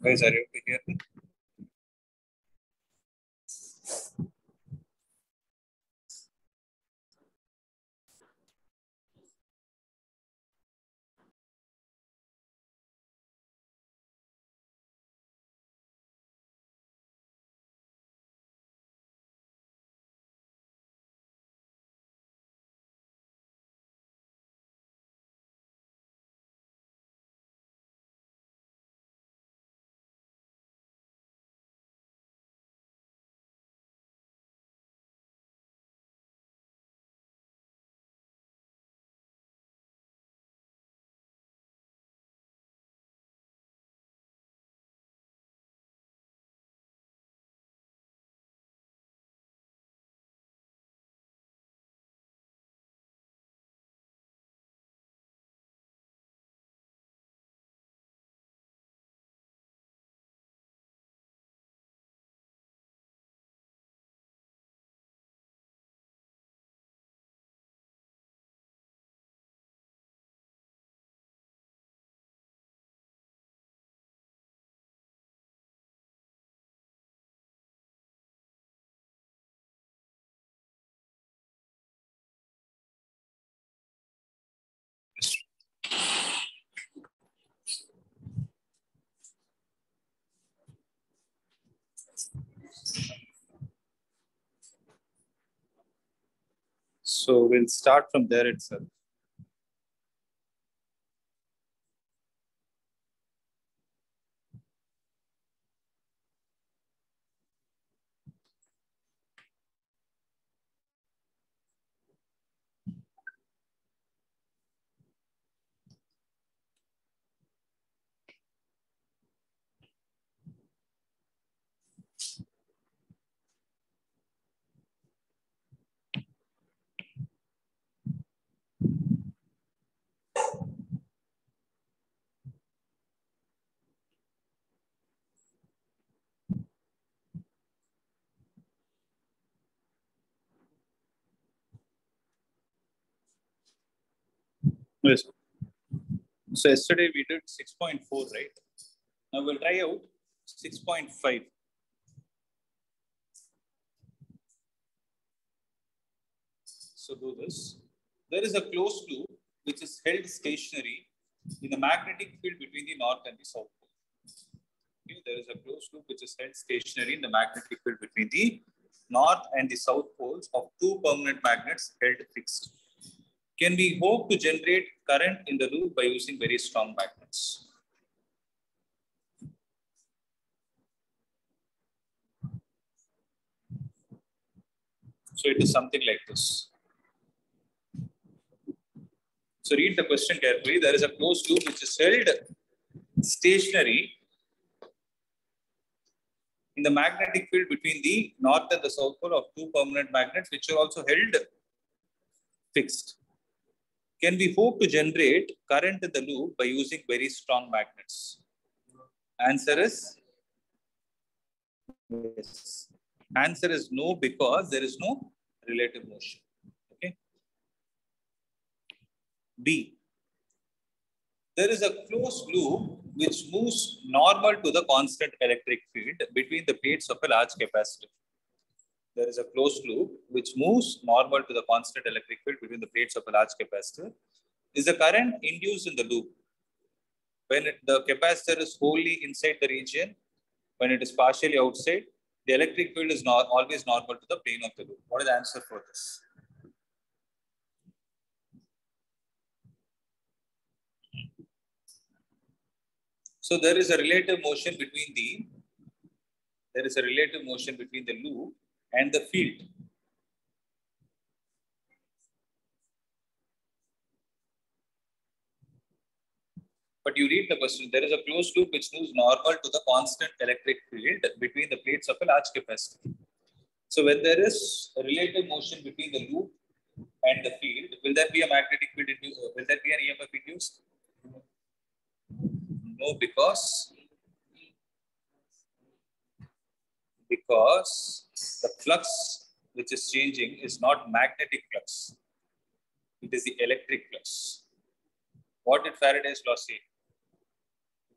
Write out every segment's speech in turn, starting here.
Guys, are you able to hear me? So we'll start from there itself. Yes. So yesterday we did 6.4, right? Now we'll try out 6.5. So do this. There is a closed loop which is held stationary in the magnetic field between the north and the south pole. Okay, there is a closed loop which is held stationary in the magnetic field between the north and the south poles of two permanent magnets held fixed. Can we hope to generate current in the loop by using very strong magnets? So it is something like this. So read the question carefully. There is a closed loop which is held stationary in the magnetic field between the north and the south pole of two permanent magnets, which are also held fixed. Can we hope to generate current in the loop by using very strong magnets? Answer is yes. Answer is no, because there is no relative motion. Okay. B. There is a closed loop which moves normal to the constant electric field between the plates of a large capacitor. There is a closed loop which moves normal to the constant electric field between the plates of a large capacitor. Is the current induced in the loop when the capacitor is wholly inside the region, when it is partially outside? The electric field is not always normal to the plane of the loop. What is the answer for this? So there is a relative motion between the loop and the field. But you read the question. There is a closed loop which moves normal to the constant electric field between the plates of a large capacitor. So when there is a relative motion between the loop and the field, will there be a magnetic field induced? Will there be an EMF induced? No, because the flux which is changing is not magnetic flux. It is the electric flux. What did Faraday's law say?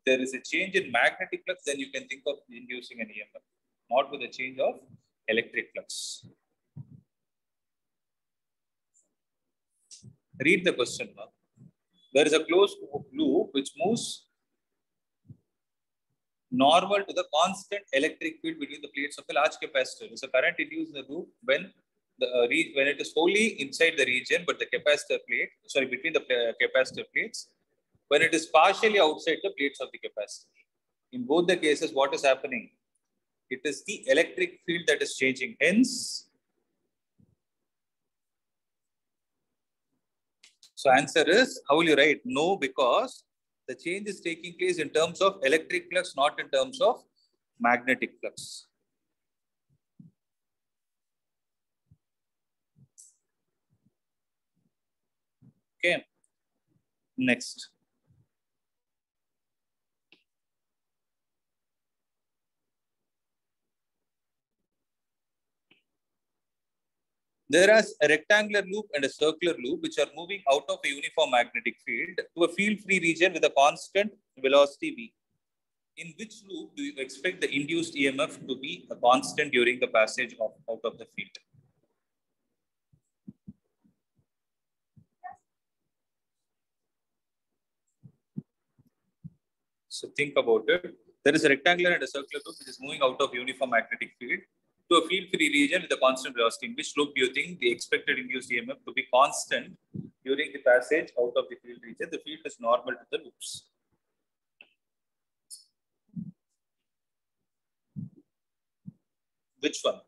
there is a change in magnetic flux, then you can think of inducing an EMF, not with a change of electric flux. Read the question now. There is a closed loop which moves normal to the constant electric field between the plates of a large capacitor. There is a current induced in the loop when when it is wholly inside the region, but the capacitor plate, sorry, between the capacitor plates, when it is partially outside the plates of the capacitor. In both the cases, what is happening? It is the electric field that is changing. Hence, so answer is, how will you write? No, because the change is taking place in terms of electric flux, not in terms of magnetic flux. Okay. Next. There is a rectangular loop and a circular loop which are moving out of a uniform magnetic field to a field-free region with a constant velocity v. In which loop do you expect the induced EMF to be a constant during the passage out of the field? So think about it. There is a rectangular and a circular loop which is moving out of uniform magnetic field to a field-free region with a constant velocity. In which loop do you think the expected induced EMF to be constant during the passage out of the field region? The field is normal to the loops. Which one?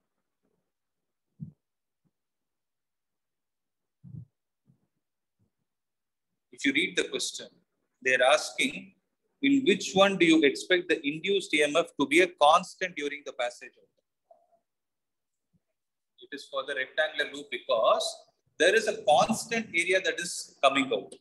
If you read the question, they're asking, in which one do you expect the induced EMF to be a constant during the passage out? It is for the rectangular loop because there is a constant area that is coming out.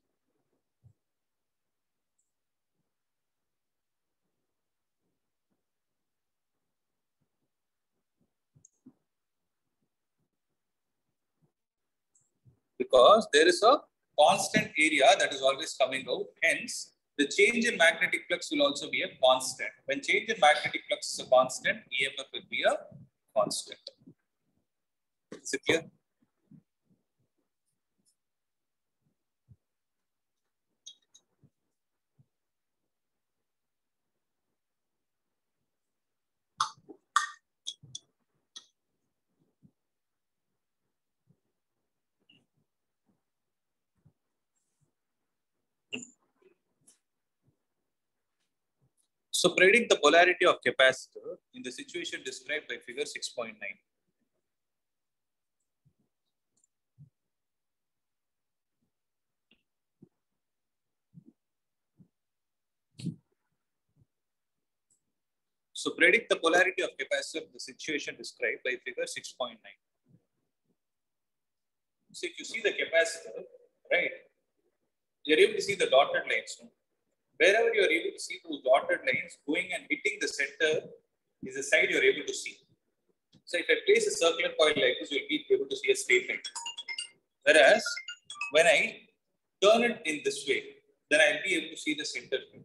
Because there is a constant area that is always coming out. Hence, the change in magnetic flux will also be a constant. When change in magnetic flux is a constant, EMF will be a constant. Is it clear? So predict the polarity of capacitor in the situation described by figure 6.9. So predict the polarity of capacitor in the situation described by figure 6.9. So if you see the capacitor, right, you're able to see the dotted lines. No? Wherever you are able to see those dotted lines going and hitting the center is the side you're able to see. So if I place a circular coil like this, you'll be able to see a straight line. Whereas when I turn it in this way, then I'll be able to see the center view.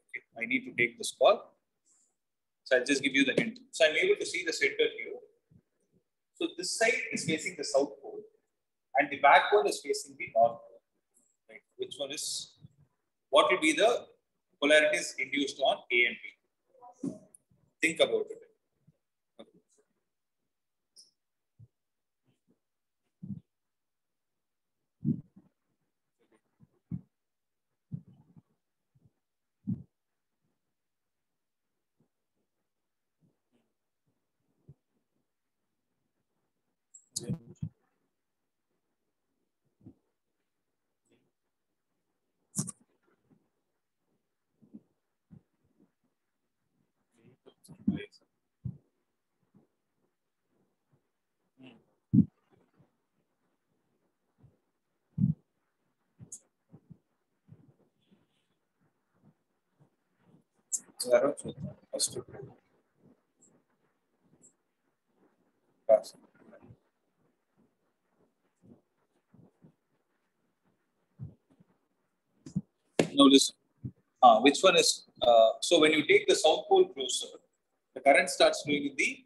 Okay, I need to take this call. So I'll just give you the hint. So I'm able to see the center view. So this side is facing the south pole and the back one is facing the north pole. Right? Which one is, what will be the polarities induced on A and B? Think about it. Now listen. Which one is So when you take the south pole closer, the current starts flowing in the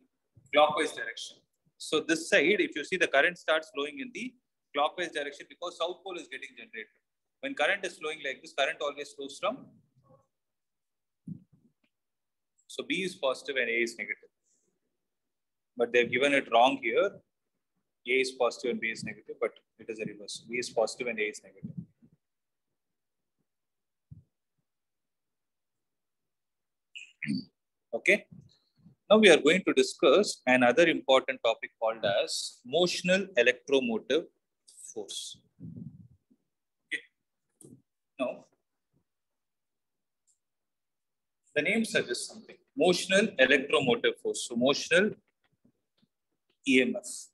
clockwise direction. So this side, if you see, the current starts flowing in the clockwise direction because south pole is getting generated. When current is flowing like this, current always flows from. So B is positive and A is negative. But they've given it wrong here. A is positive and B is negative, but it is a reverse. B is positive and A is negative. Okay. Now we are going to discuss another important topic called as motional electromotive force. Okay. Now, the name suggests something. Motional electromotive force. So motional EMF.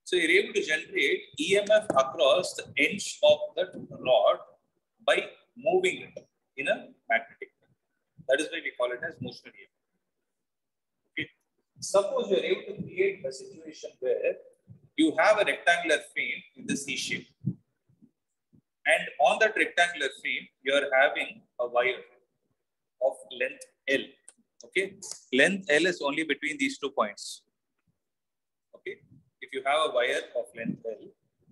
So you're able to generate EMF across the edge of that rod by moving it in a magnetic field. That is why we call it as motional EMF. Okay. Suppose you're able to create a situation where you have a rectangular frame in the C shape. And on that rectangular frame, you're having a wire of length L. Okay. Length L is only between these 2 points. Okay. If you have a wire of length L,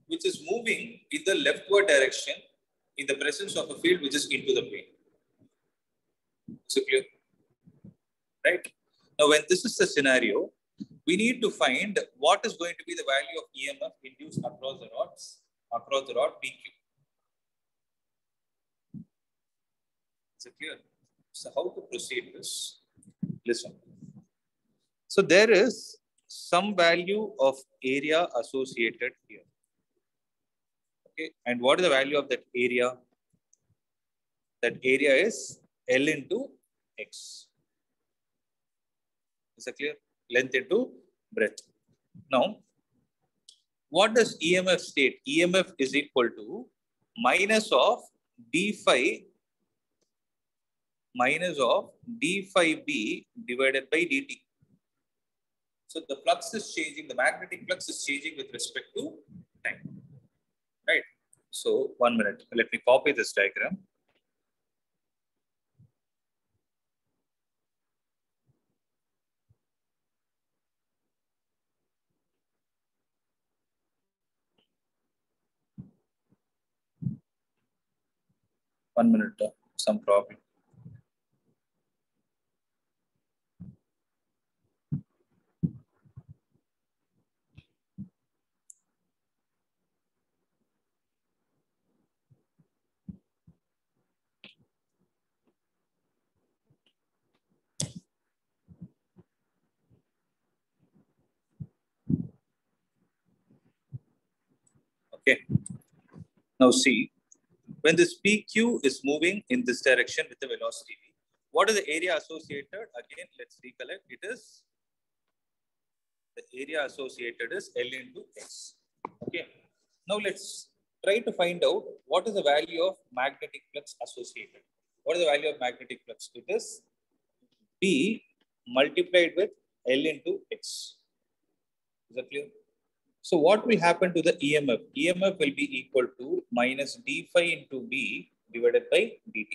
which is moving in the leftward direction in the presence of a field which is into the plane. Is it clear? Right? Now, when this is the scenario, we need to find what is going to be the value of EMF induced across the rod PQ. Is it clear? So how to proceed this? Listen. So there is some value of area associated here. Okay. And what is the value of that area? That area is L into X. Is that clear? Length into breadth. Now, what does EMF state? EMF is equal to minus of d phi B divided by dt. So the flux is changing, the magnetic flux is changing with respect to time. Right? So 1 minute. Let me copy this diagram. One minute, some problem. Okay. Now see, when this PQ is moving in this direction with the velocity V, what is the area associated? Again, let's recollect. It is the area associated is L into X. Okay. Now let's try to find out what is the value of magnetic flux associated. What is the value of magnetic flux? It is B multiplied with L into X. Is that clear? So what will happen to the EMF? EMF will be equal to minus d phi into B divided by dt.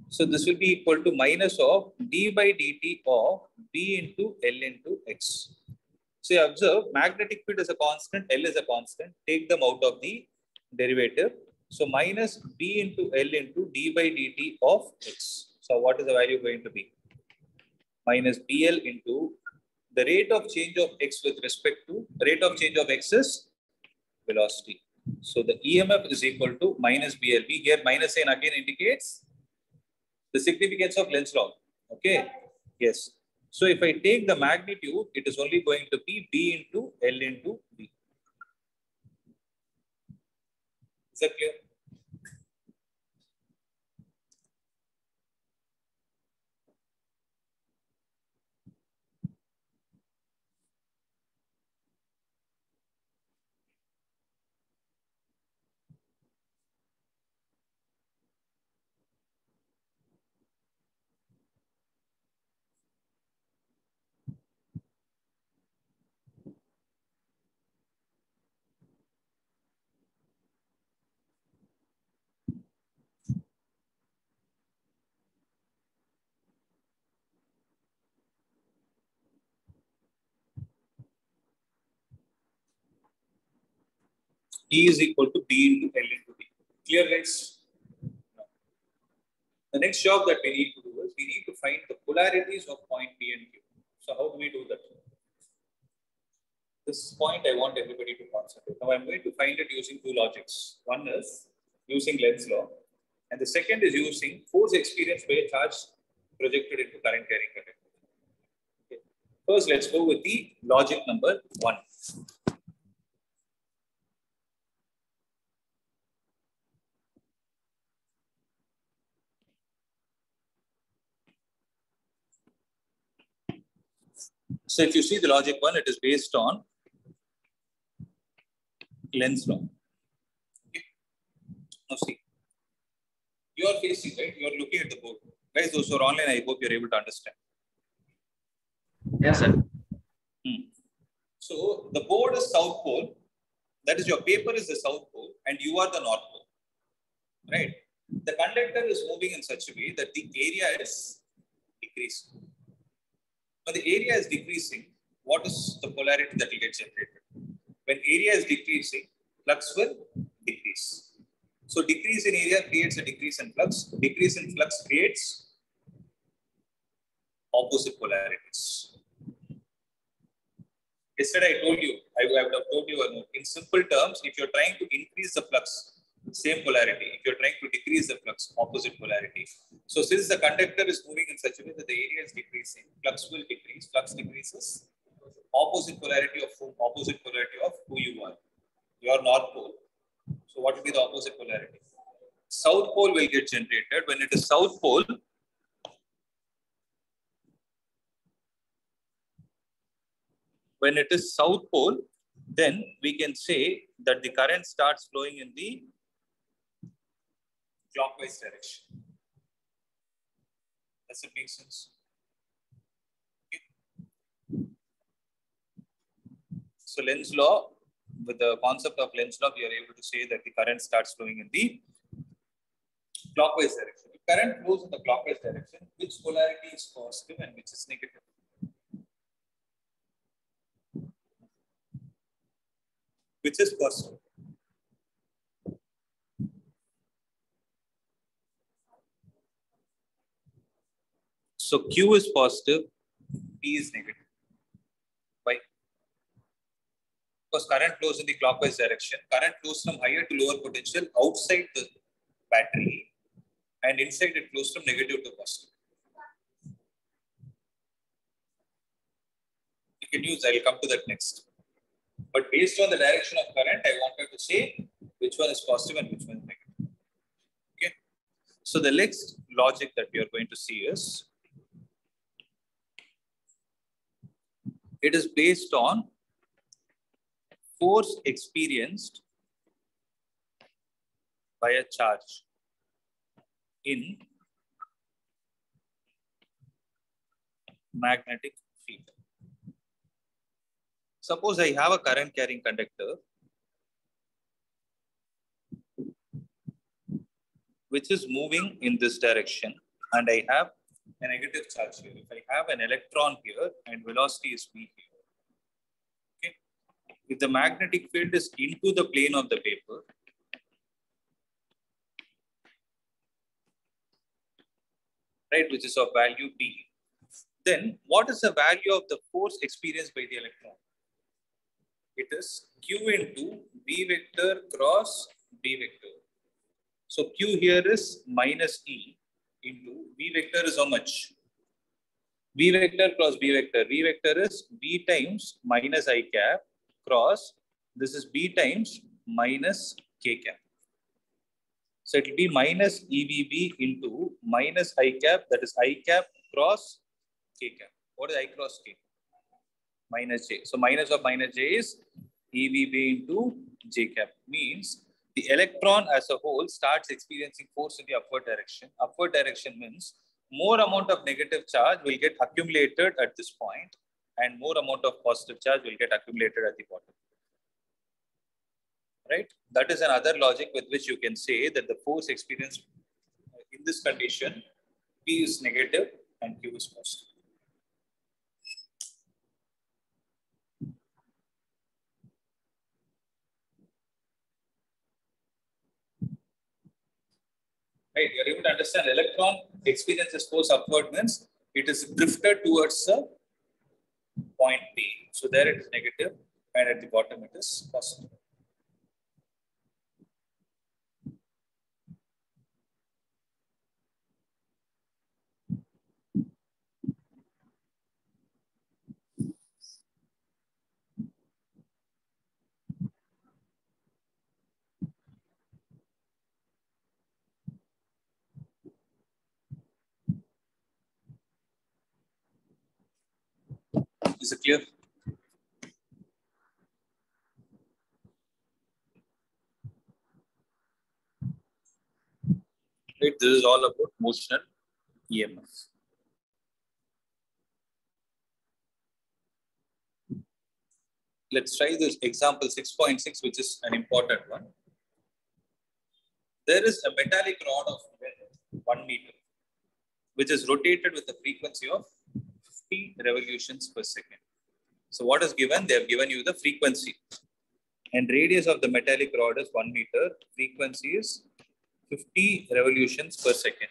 So this will be equal to minus of d by dt of B into L into X. So you observe magnetic field is a constant, L is a constant. Take them out of the derivative. So minus B into L into d by dt of X. So what is the value going to be? Minus BL into the rate of change of X with respect to the rate of change of X is velocity. So the EMF is equal to minus BLB. Here minus sign again indicates the significance of Lenz's law. Okay. Yes. So if I take the magnitude, it is only going to be B into L into B. Is that clear? E is equal to B into L into D. Clear, guys? The next job that we need to do is we need to find the polarities of point P and Q. So how do we do that? This point I want everybody to concentrate. Now I'm going to find it using two logics. One is using Lenz's law, and the second is using force experienced by a charge projected into current carrying conductor. Okay. First, let's go with the logic number 1. So if you see the logic 1, it is based on Lenz's law. Okay. Now see, you are facing, right? You are looking at the board. Guys, those who are online, I hope you're able to understand. Yes, sir. So the board is South Pole. That is, your paper is the South Pole and you are the North Pole. Right? The conductor is moving in such a way that the area is decreasing. When the area is decreasing, what is the polarity that will get generated? When area is decreasing, flux will decrease. So decrease in area creates a decrease in flux. Decrease in flux creates opposite polarities. Yesterday I told you, I would have told you in simple terms, if you're trying to increase the flux, same polarity. If you're trying to decrease the flux, opposite polarity. So since the conductor is moving in such a way that the area is decreasing, flux will decrease. Flux decreases. Opposite polarity of who you are. Your North Pole. So what will be the opposite polarity? South Pole will get generated. When it is South Pole, then we can say that the current starts flowing in the clockwise direction. Does it make sense? Okay. So Lenz's law, with the concept of Lenz's law, we are able to say that the current starts flowing in the clockwise direction. If current flows in the clockwise direction, which polarity is positive and which is negative? Which is positive? So Q is positive, P is negative. Why? Because current flows in the clockwise direction. Current flows from higher to lower potential outside the battery, and inside it flows from negative to positive. You can use, I will come to that next. But based on the direction of current, I wanted to say which one is positive and which one is negative. Okay. So the next logic that we are going to see is, it is based on force experienced by a charge in magnetic field. Suppose I have a current carrying conductor which is moving in this direction, and I have a negative charge here. If I have an electron here and velocity is v here, okay. If the magnetic field is into the plane of the paper, right, which is of value b, then what is the value of the force experienced by the electron? It is q into v vector cross b vector. So q here is minus e into v vector is how much? V vector cross b vector. V vector is b times minus I cap cross, this is b times minus k cap. So it will be minus EVB into minus I cap, that is I cap cross k cap. What is I cross k? Minus j. So minus of minus j is EVB into j cap. Means the electron as a whole starts experiencing force in the upward direction. Upward direction means more amount of negative charge will get accumulated at this point and more amount of positive charge will get accumulated at the bottom. Right? That is another logic with which you can say that the force experienced in this condition, P is negative and Q is positive. Right? You're able to understand electron experiences force upward means it is drifted towards a point P. So there it is negative, and at the bottom it is positive. Is it clear? Right, this is all about motional EMF. Let's try this example 6.6, which is an important one. There is a metallic rod of length 1 meter, which is rotated with a frequency of 50 revolutions per second. So what is given? They have given you the frequency. And radius of the metallic rod is 1 meter. Frequency is 50 revolutions per second.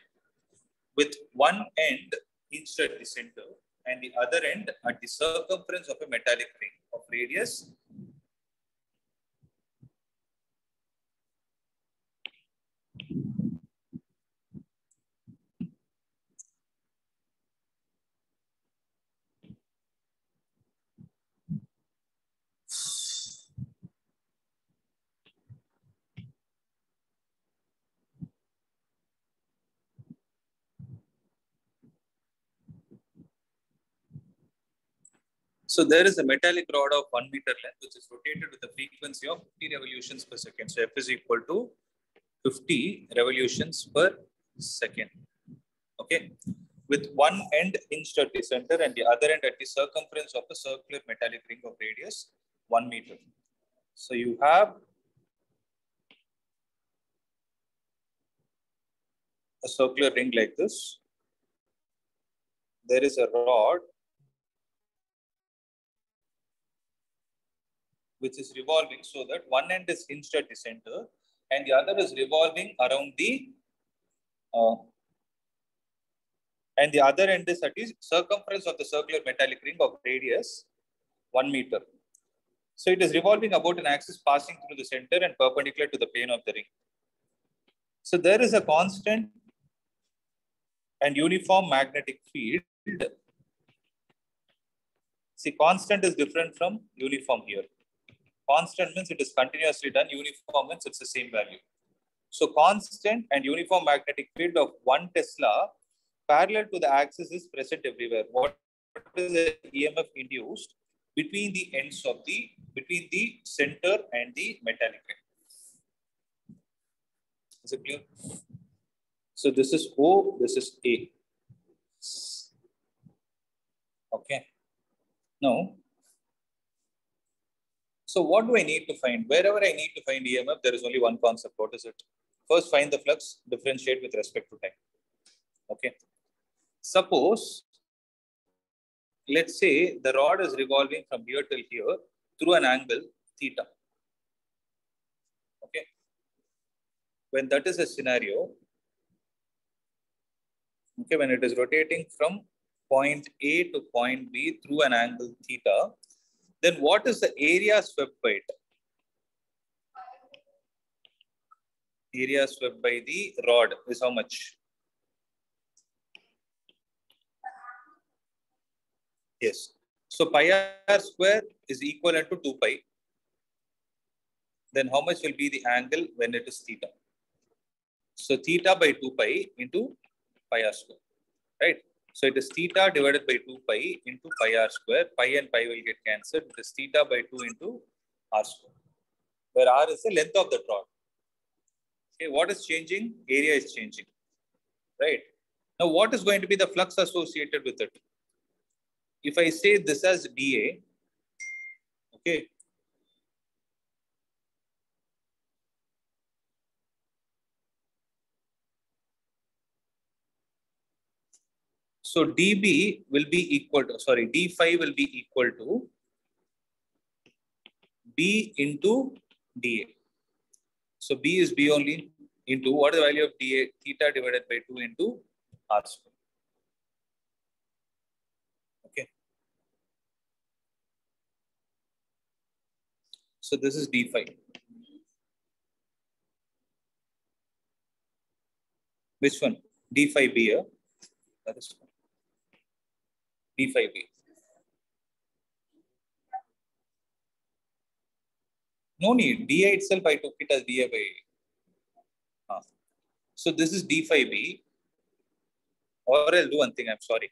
With one end hinged at the center and the other end at the circumference of a metallic ring of radius . So there is a metallic rod of 1 meter length, which is rotated with a frequency of 50 revolutions per second. So F is equal to 50 revolutions per second. Okay. With one end hinged at the center and the other end at the circumference of a circular metallic ring of radius 1 meter. So you have a circular ring like this. There is a rod which is revolving so that one end is hinged at the center and the other is revolving around the and the other end is at the circumference of the circular metallic ring of radius 1 meter. So it is revolving about an axis passing through the center and perpendicular to the plane of the ring. So there is a constant and uniform magnetic field. See, constant is different from uniform here. Constant means it is continuously done. Uniform means it's the same value. So constant and uniform magnetic field of 1 Tesla parallel to the axis is present everywhere. What is the EMF induced between the ends of between the center and the metallic ring? Is it clear? So this is O, this is A. Okay. Now, so what do I need to find? Wherever I need to find EMF, there is only one concept. What is it? First, find the flux, differentiate with respect to time. Okay. Suppose, let's say the rod is revolving from here till here through an angle theta. Okay. When that is a scenario, okay, when it is rotating from point A to point B through an angle theta, then what is the area swept by it? Area swept by the rod is how much? Yes. So pi r square is equivalent to 2 pi. Then how much will be the angle when it is theta? So theta by 2 pi into pi r square, right? So it is theta divided by 2 pi into pi r square. Pi and pi will get cancelled. It is theta by 2 into r square, where r is the length of the rod. Okay, what is changing? Area is changing, right? Now, what is going to be the flux associated with it? If I say this as dA, okay, so dB will be equal to, sorry, d5 will be equal to B into dA. So B is B only. into what is the value of theta divided by 2 into r square. Okay. So this is d phi. Which one? D phi b here. That is d phi b. No need. Di itself I took it as dA by. So this is d phi b. Or I'll do one thing. I'm sorry.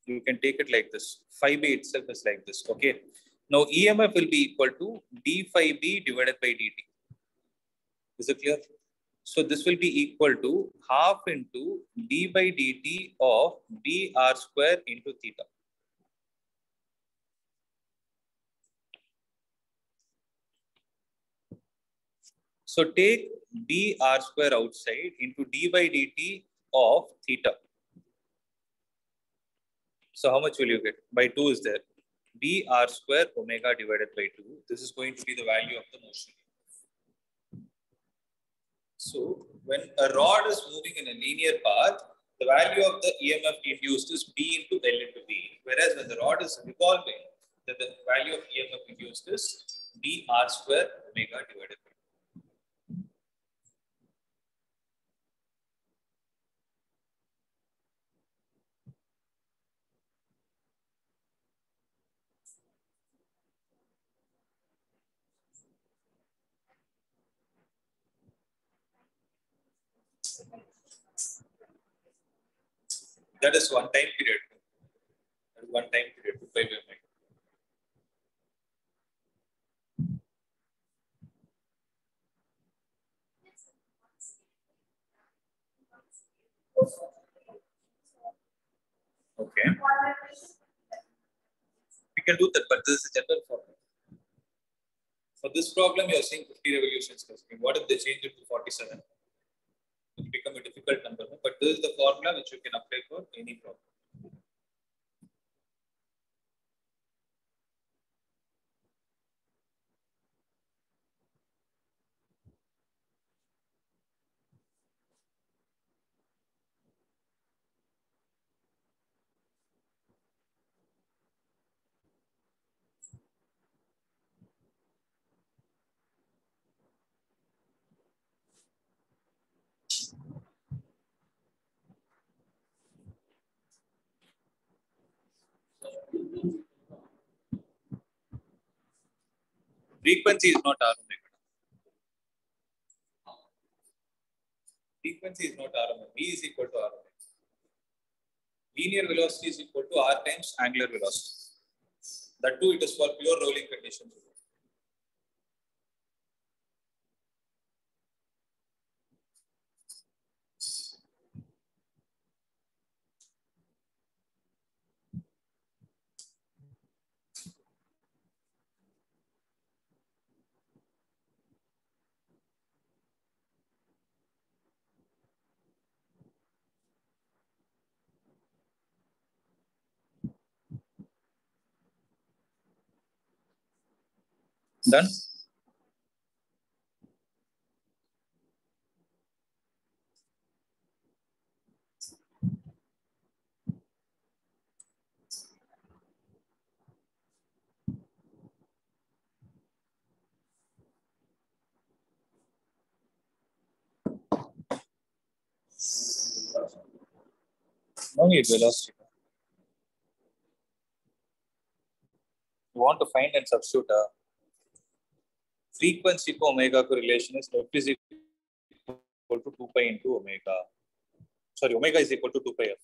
You can take it like this. Phi b itself is like this. Okay. Now EMF will be equal to d phi b divided by dt. Is it clear? So this will be equal to half into d by dt of dr square into theta. So take dr square outside into d by dt of theta. So how much will you get? By 2 is there. dr square omega divided by 2. This is going to be the value of the motion. So when a rod is moving in a linear path, the value of the EMF induced is B into L into B. Whereas when the rod is revolving, the value of EMF induced is dr square omega divided by 2. That is one time period. That is one time period. 2 pi by omega. Okay. We can do that, but this is a general problem. For this problem, you are seeing 50 revolutions. What if they change it to 47? It will become a difficult number. But this is the formula which you can apply for any problem. Frequency is not R omega. Frequency is not R omega. V is equal to R omega. Linear velocity is equal to R times angular velocity. That too, it is for pure rolling conditions. Done? No need velocity. You want to find and substitute a frequency to omega correlation is F is equal to 2 pi into omega. Sorry, omega is equal to 2 pi F.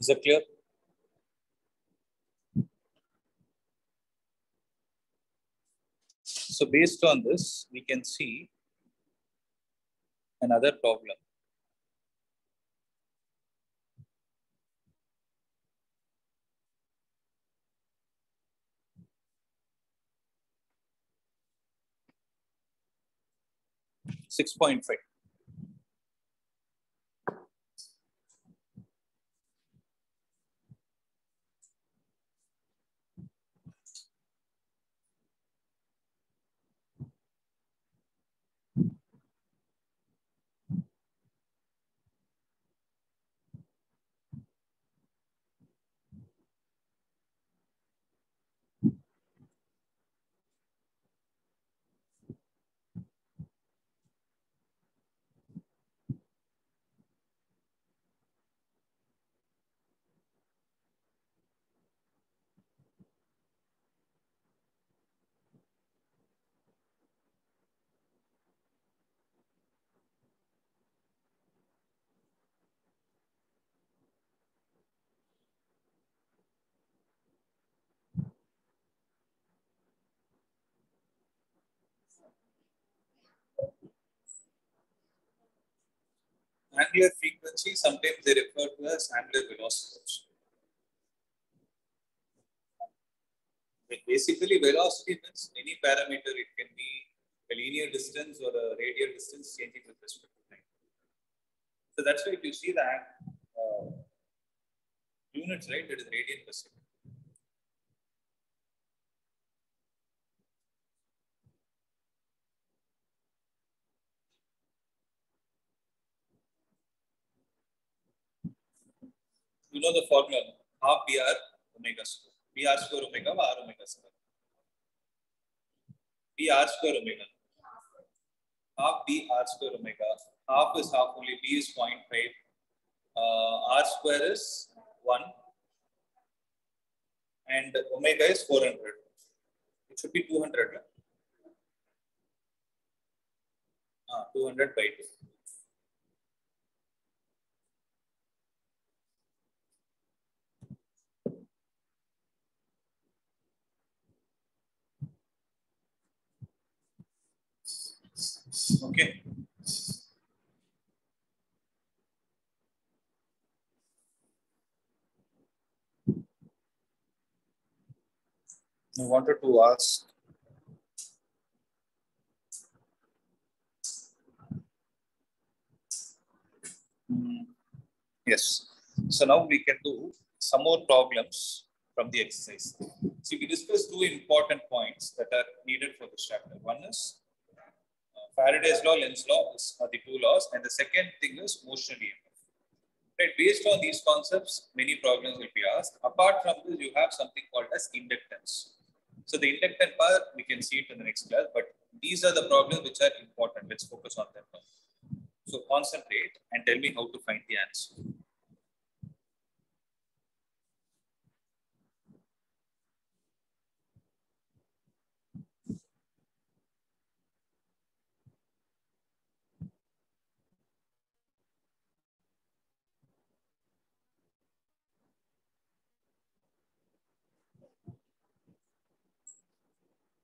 Is that clear? So based on this, we can see another problem. 6.5. Angular frequency, sometimes they refer to as angular velocity. Basically, velocity means any parameter. It can be a linear distance or a radial distance changing with respect to time. So that's why if you see that units, right, that is radian per second. You know the formula, half BR omega square. BR square omega, R omega square. BR square omega. Half BR square omega. Half is half only, B is 0.5. R square is 1. And omega is 400. It should be 200. 200 by 2. Okay. I wanted to ask. Yes. So now we can do some more problems from the exercise. See, we discussed two important points that are needed for this chapter. One is Faraday's law, Lenz's law are the two laws, and the second thing is motion EMF. Right, based on these concepts, many problems will be asked. Apart from this, you have something called as inductance. So the inductance part, we can see it in the next class, but these are the problems which are important. Let's focus on them now. So concentrate and tell me how to find the answer.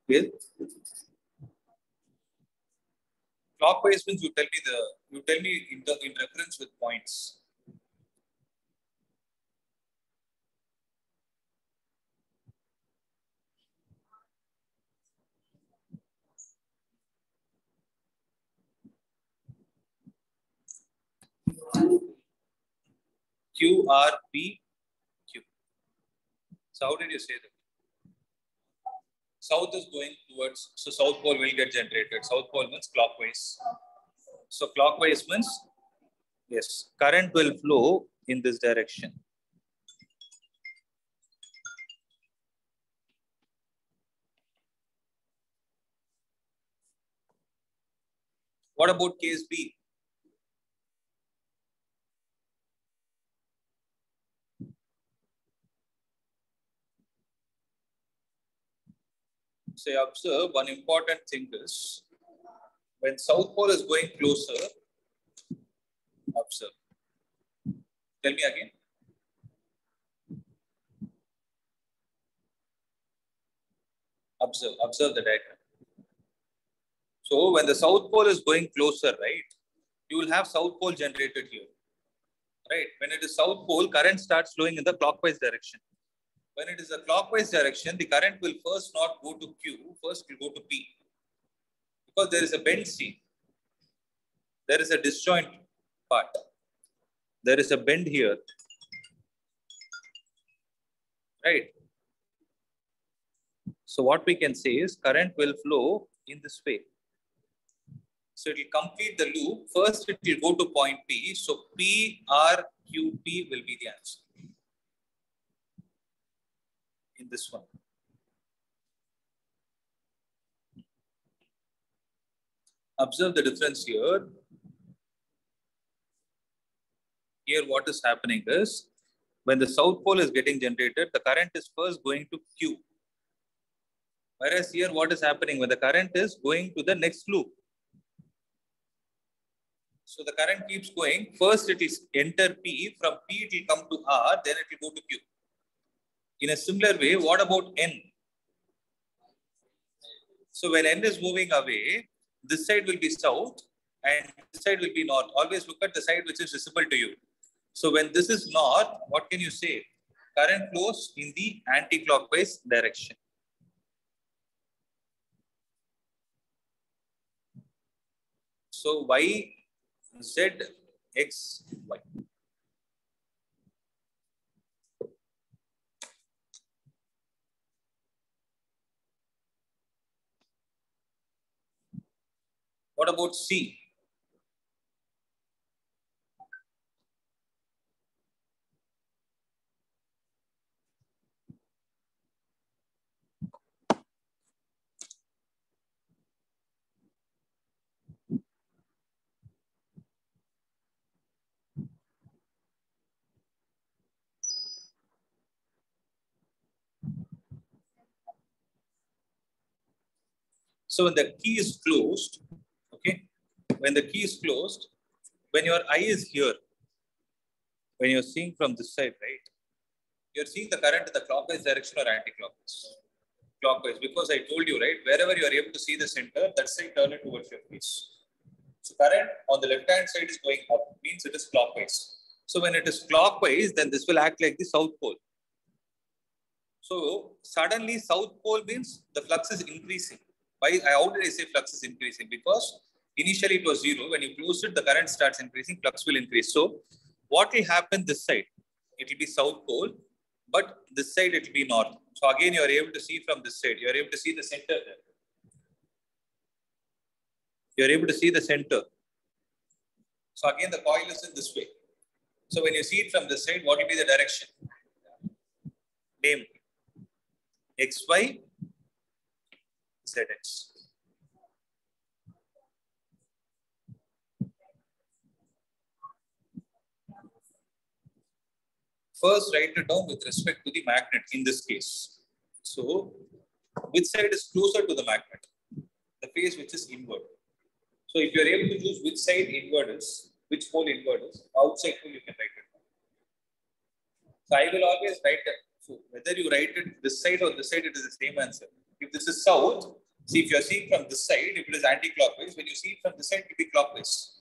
With clockwise means you tell me in reference with points. Q R P Q. So how did you say that? South is going towards, so south pole will get generated. South pole means clockwise. So clockwise means, yes, current will flow in this direction. What about case B? Say, observe one important thing is when south pole is going closer, observe. Tell me again. Observe the diagram. So when the south pole is going closer, right, you will have south pole generated here. Right? When it is south pole, current starts flowing in the clockwise direction. When it is a clockwise direction, the current will first not go to Q, first will go to P. Because there is a bend C. there is a disjoint part. There is a bend here, right? So what we can say is current will flow in this way. So it will complete the loop. First, it will go to point P. So P R Q P will be the answer in this one. Observe the difference here. Here, what is happening is when the south pole is getting generated, the current is first going to Q. Whereas here, what is happening when the current is going to the next loop? So the current keeps going. First, it is enter P. From P, it will come to R. Then it will go to Q. In a similar way, what about N? So when N is moving away, this side will be south and this side will be north. Always look at the side which is visible to you. So when this is north, what can you say? Current flows in the anti-clockwise direction. So Y, Z, X, Y. What about C? So when the key is closed, okay, when the key is closed, when your eye is here, when you're seeing from this side, right, you're seeing the current in the clockwise direction or anti-clockwise? Clockwise, because I told you, right, wherever you are able to see the center, that side turn it towards your face. So current on the left-hand side is going up, means it is clockwise. So when it is clockwise, then this will act like the south pole. So suddenly south pole means the flux is increasing. How did I say flux is increasing? Because initially it was 0. When you close it, the current starts increasing, flux will increase. So what will happen this side? It will be south pole, but this side it will be north. So again, you are able to see from this side. You are able to see the center there. You are able to see the center. So again, the coil is in this way. So when you see it from this side, what will be the direction? Name XY, ZX. First, write it down with respect to the magnet in this case. So, which side is closer to the magnet? The face which is inward. So, if you are able to choose which side inward is, which pole inward is, outside pole you can write it down. So, I will always write it. So, whether you write it this side or this side, it is the same answer. If this is south, see if you are seeing from this side, if it is anti-clockwise, when you see it from this side, it will be clockwise.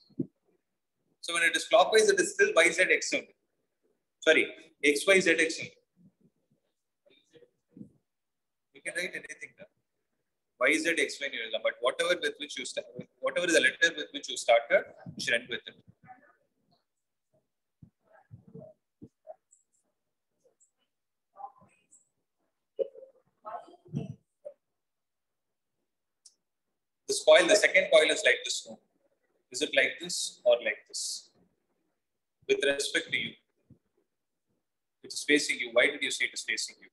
So, when it is clockwise, it is still YZX. Sorry, XYZX. You can write anything there. YZXY, but whatever with which you start, whatever is the letter with which you started, you should end with it. This coil, the second coil is like this. No? Is it like this or like this? With respect to you, it is facing you. Why did you say it is facing you?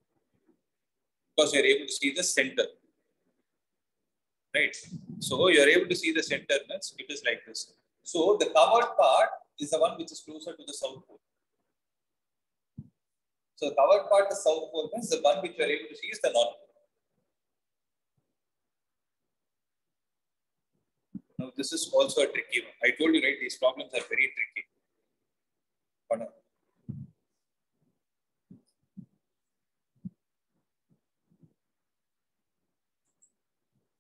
Because you are able to see the center. Right? So you are able to see the center, it is like this. So the covered part is the one which is closer to the south pole. So the covered part is south pole, means the one which you are able to see is the north pole. Now this is also a tricky one. I told you, right, these problems are very tricky.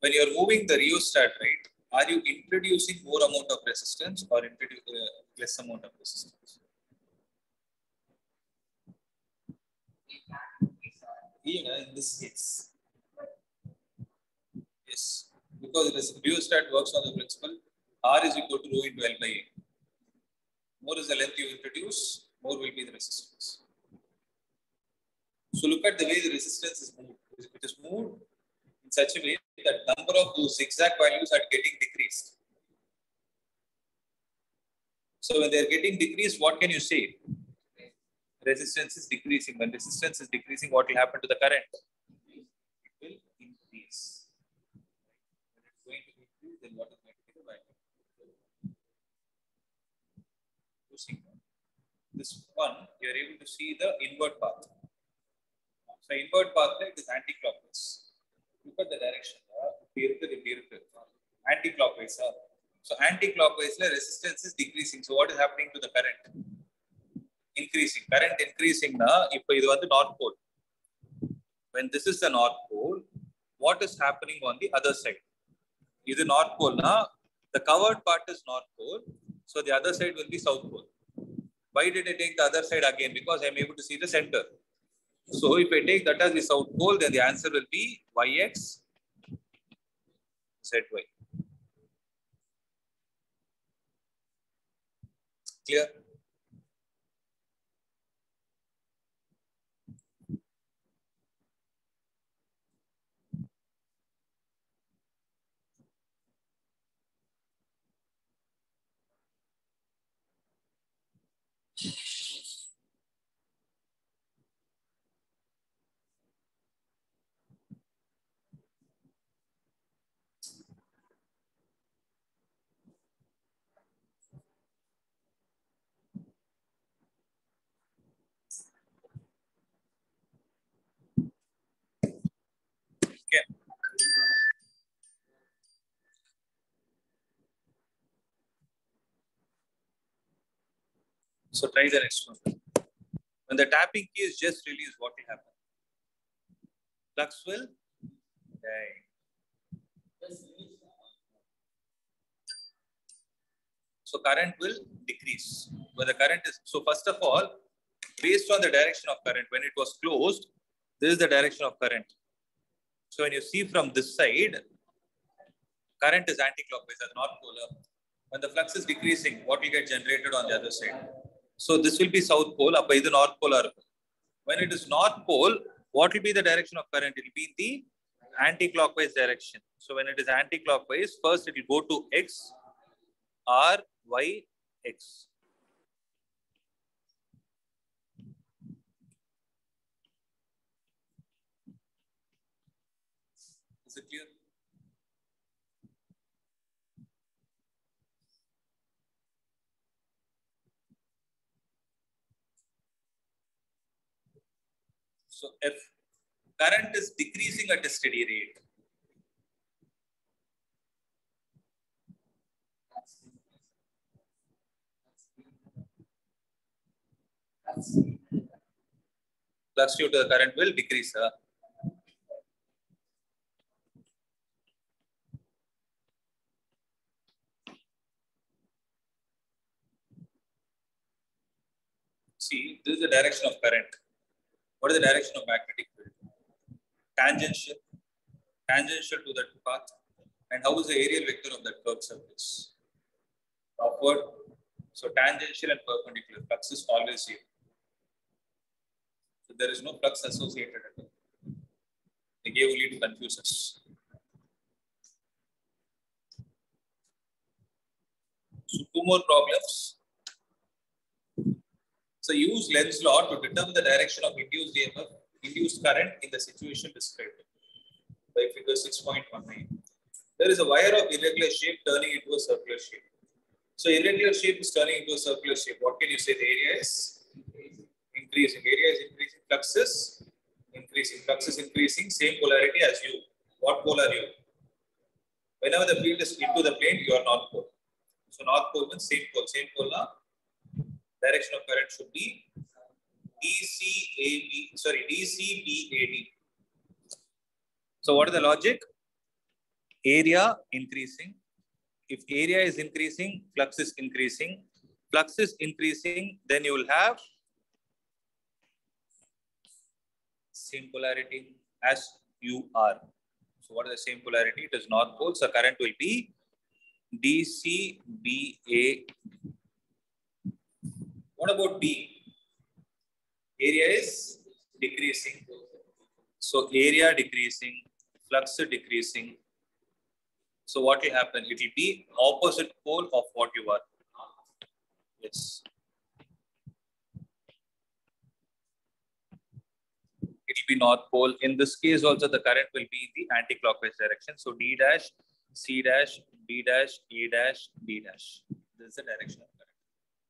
When you are moving the rheostat, right, are you introducing more amount of resistance or less amount of resistance? Yeah, in this case. Yes, because rheostat works on the principle R is equal to rho into L by A. More is the length you introduce, more will be the resistance. So look at the way the resistance is moved. It is moved in such a way that number of those zigzag values are getting decreased. So when they are getting decreased, what can you say? Resistance is decreasing. When resistance is decreasing, what will happen to the current? It will increase. When it's going to increase, then what is going to be the value? This one, you are able to see the inward path. So inward path, it is anti-clockwise. Look at the direction. Anti-clockwise. So anti-clockwise, the resistance is decreasing. So what is happening to the current? Increasing. Current increasing. If this is the North Pole. When this is the North Pole, what is happening on the other side? This is North Pole. The covered part is North Pole. So the other side will be South Pole. Why did I take the other side again? Because I am able to see the center. So if I take that as the South Pole, then the answer will be Yx, Zy. Clear? Okay. So try the next one. When the tapping key is just released, what will happen? Flux will die. So current will decrease. When the current is, so first of all, based on the direction of current, when it was closed, this is the direction of current. So when you see from this side, current is anti-clockwise, as North Pole. When the flux is decreasing, what will get generated on the other side? So this will be South Pole, up by the North Pole. When it is North Pole, what will be the direction of current? It will be in the anti-clockwise direction. So when it is anti-clockwise, first it will go to X, R, Y, X. Is it clear? So if current is decreasing at a steady rate, flux due to the current will decrease. See, this is the direction of current. What is the direction of magnetic field? Tangential. Tangential to that path. And how is the areal vector of that curved surface? Upward. So tangential and perpendicular. Flux is always here. So there is no flux associated at all. They gave only to confuse us. So two more problems. So use Lenz's law to determine the direction of induced EMF, induced current in the situation described by figure 6.19. There is a wire of irregular shape turning into a circular shape. So irregular shape is turning into a circular shape. What can you say? The area is increasing. Area is increasing. Flux is increasing. Flux is increasing. Same polarity as you. What pole are you? Whenever the field is into the plane, you are North Pole. So North Pole means same pole. Same pole now. Direction of current should be DCBAD. So what is the logic? Area increasing. If area is increasing, flux is increasing. Flux is increasing, then you will have same polarity as you are. So what is the same polarity? It is North Pole. So current will be DCBA. What about D? Area is decreasing. So area decreasing, flux decreasing. So what will happen? It will be opposite pole of what you are. Yes. It will be north pole. In this case also the current will be in the anti-clockwise direction. So D dash, C dash, B dash, A dash, D dash. This is the direction of current.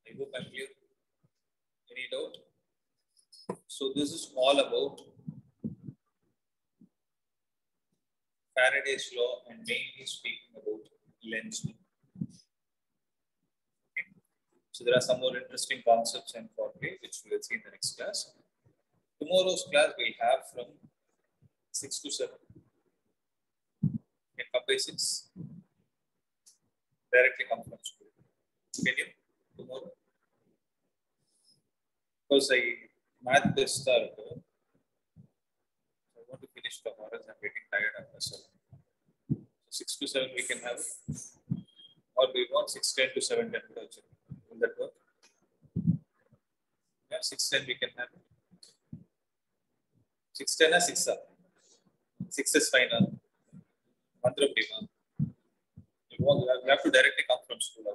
I hope I'm clear. Any doubt? So this is all about Faraday's law and mainly speaking about Lenz's law. Okay. So there are some more interesting concepts and formulae which we will see in the next class. Tomorrow's class we'll have from 6 to 7. Can come by 6. Directly come from school. Can you? Tomorrow? Because math test I want to finish tomorrow as I'm getting tired after 7. So 6 to 7 we can have. Or we want 6:10 to 7:10 also. Will that work? Yeah, 6:10 we can have. 6:10 or 6 up? 6 is fine. You have to directly come from school.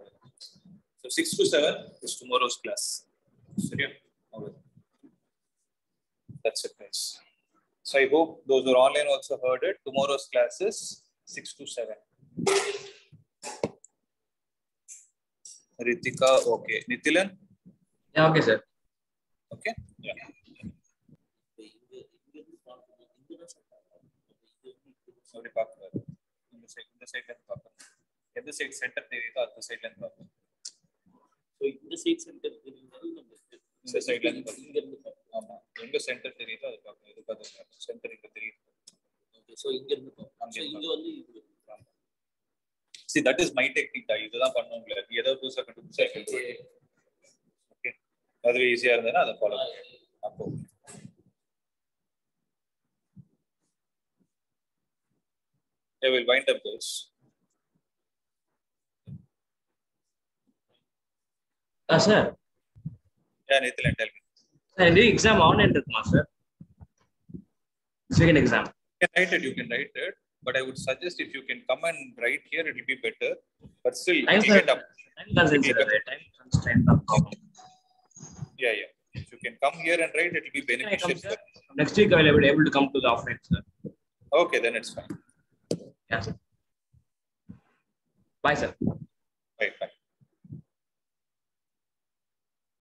So 6 to 7 is tomorrow's class. That's it, guys. So I hope those who are online also heard it. Tomorrow's class is 6 to 7. Ritika, okay. Nithilan? Yeah, okay, sir. Okay? Yeah. இந்த side centre தெரியுதோ அந்த சைடுல இருந்து பார்ப்போம். So இந்த side centre தெரியுதோ இந்த சைடுல இருந்து இங்க இருந்து பார்ப்போம். ஆமா, எங்க சென்டர் தெரியுதோ அது பார்ப்போம். இது பார்ப்போம். சென்டர் இங்க தெரியுது. ஓகே, சோ இங்க இருந்து பார்ப்போம். சோ இங்க வந்து இது. See, that is my technique. இதுதான் பண்ணுவீங்க. ஏதோ புதுசா கண்டுபிடிச்சா ஓகே. அதுவே ஈஸியா இருந்தனா அத ஃபாலோ பண்ணுங்க. அப்போ I will wind up this. Sir. Yeah, Nithilan, tell me. Sir, the exam online irukuma, sir? Second exam. You can write it, but I would suggest if you can come and write here, it will be better. But still, Time get up. Time constraint problem. Yeah. If you can come here and write, it will be beneficial. Next week, I will be able to come to the offline, sir. Okay, then it's fine. Yeah, sir. Bye, sir. Bye.